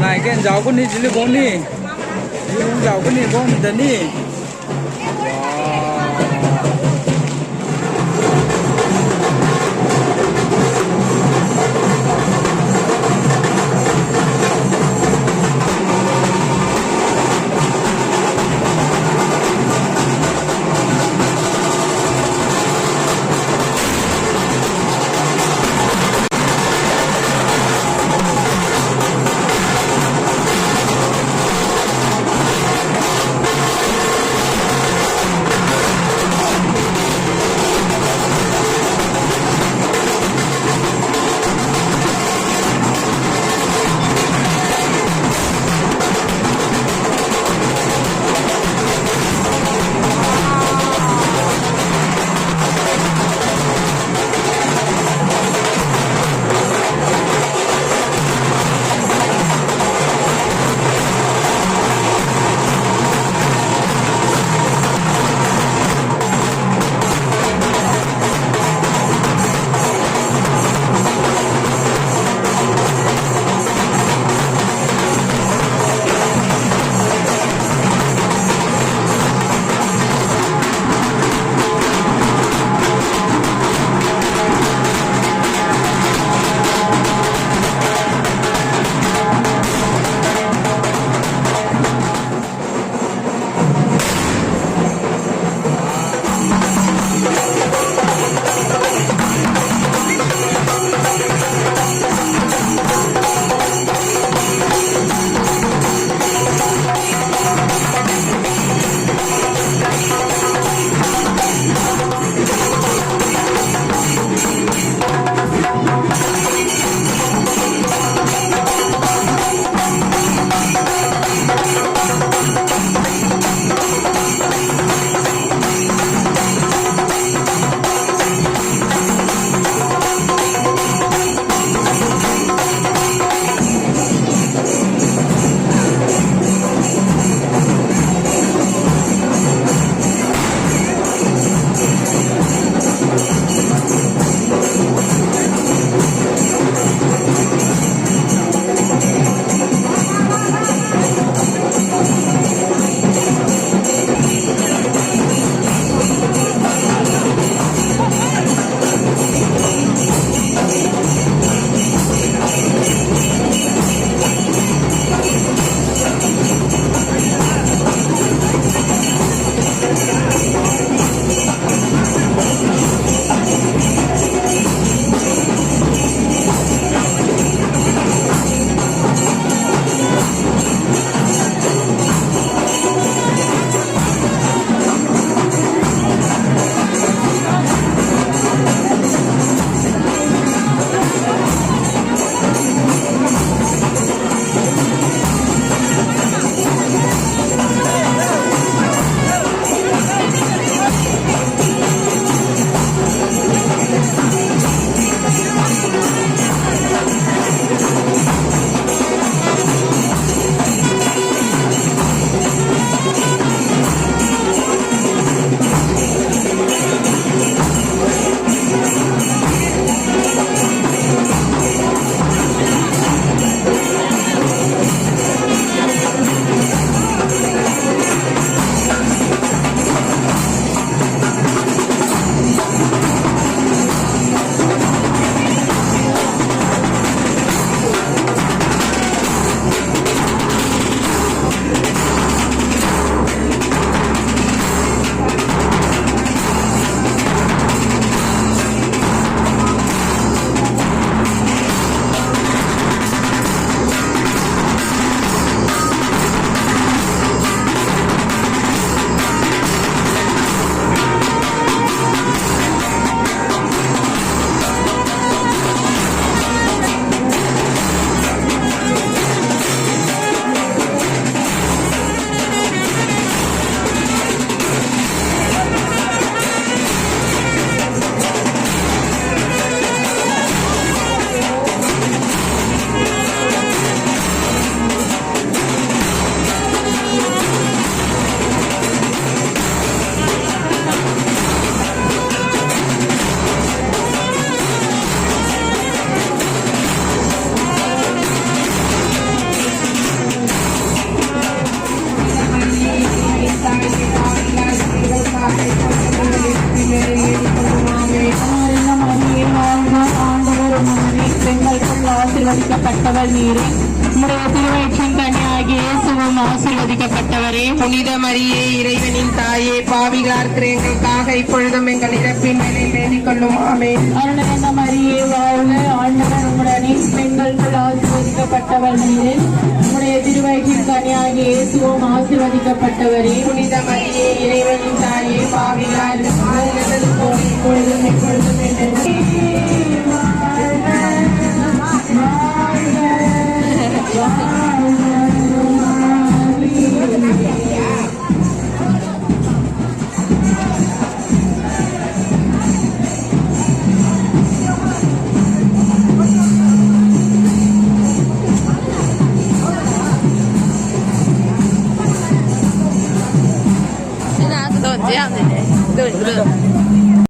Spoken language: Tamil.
này cái giàu con đi chỉ là con đi giàu con đi con mình đi உம்முடைய திருவயிற்றின் கனியாகிய இயேசுவும் ஆசீர்வதிக்கப்பட்டவரே. புனித மரியே, இறைவனின் தாயே, பாவிகளார் இருக்கிற எங்களுக்காக இப்பொழுதும் எங்கள் இறப்பின் வேளையில் வேண்டிக் கொள்ளும். ஆமென். அருள்நிறைந்த மரியே, வாழ்க. ஆண்டவர் உம்முடனே, பெண்களுக்குள் ஆசீர்வதிக்கப்பட்டவர் நீரே. உம்முடைய திருவயிற்றின் கனியாகிய இயேசுவும் ஆசீர்வதிக்கப்பட்டவரே. புனித மரியே, இறைவனின் தாயே, பாவிகளார் இருக்கிற எங்களுக்காக இப்பொழுதும் எப்பொழுதும் எங்கள்现在是都这样的，对。